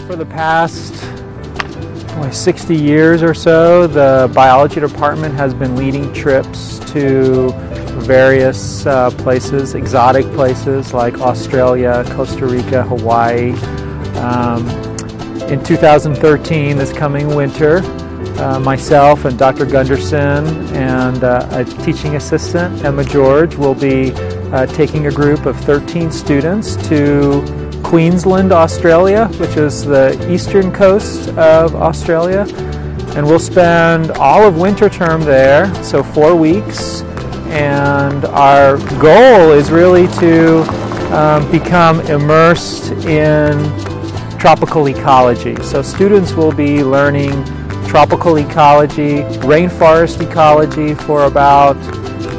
For the past 60 years or so, the biology department has been leading trips to various places, exotic places like Australia, Costa Rica, Hawaii. In 2013, this coming winter, myself and Dr. Gunderson and a teaching assistant, Emma George, will be taking a group of 13 students to Queensland, Australia, which is the eastern coast of Australia. And we'll spend all of winter term there, so 4 weeks. And our goal is really to become immersed in tropical ecology. So students will be learning tropical ecology, rainforest ecology for about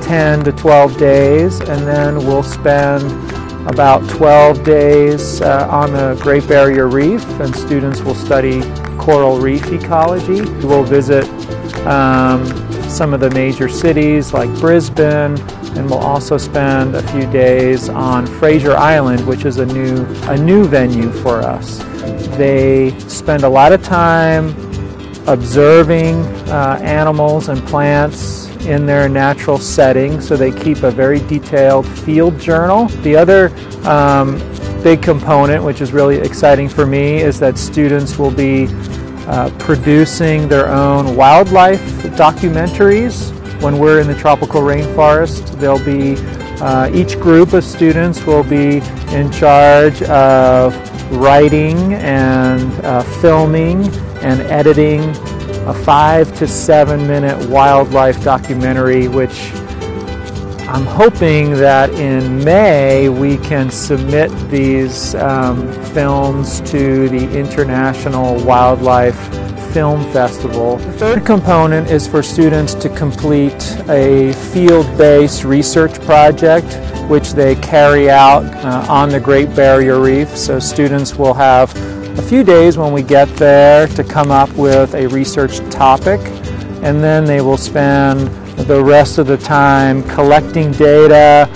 10 to 12 days, and then we'll spend about 12 days on the Great Barrier Reef, and students will study coral reef ecology. We'll visit some of the major cities like Brisbane, and we'll also spend a few days on Fraser Island, which is a new venue for us. They spend a lot of time observing animals and plants in their natural setting, so they keep a very detailed field journal. The other big component, which is really exciting for me, is that students will be producing their own wildlife documentaries. When we're in the tropical rainforest, they'll be each group of students will be in charge of writing and filming and editing a 5 to 7 minute wildlife documentary, which I'm hoping that in May we can submit these films to the International Wildlife Film Festival. The third component is for students to complete a field-based research project which they carry out on the Great Barrier Reef. So students will have a few days when we get there to come up with a research topic, and then they will spend the rest of the time collecting data,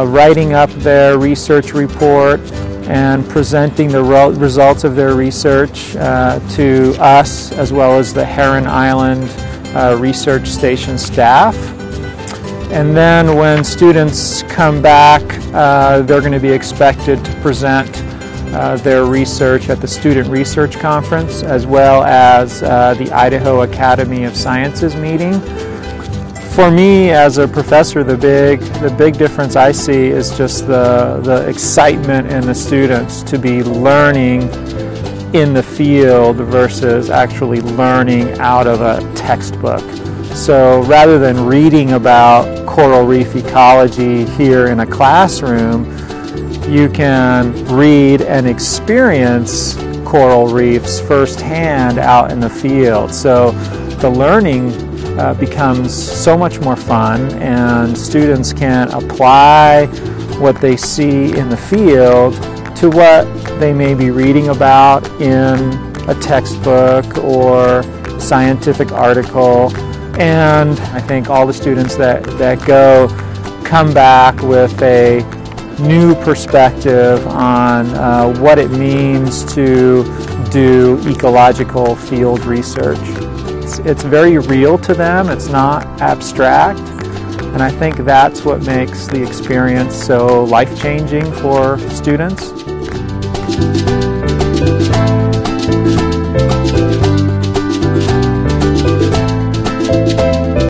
writing up their research report, and presenting the results of their research to us as well as the Heron Island Research Station staff. And then when students come back, they're going to be expected to present their research at the Student Research Conference as well as the Idaho Academy of Sciences meeting. For me as a professor, the big difference I see is just the excitement in the students to be learning in the field versus actually learning out of a textbook. So rather than reading about coral reef ecology here in a classroom, you can read and experience coral reefs firsthand out in the field. So the learning becomes so much more fun, and students can apply what they see in the field to what they may be reading about in a textbook or scientific article. And I think all the students that go come back with a new perspective on what it means to do ecological field research. It's very real to them, it's not abstract, and I think that's what makes the experience so life-changing for students.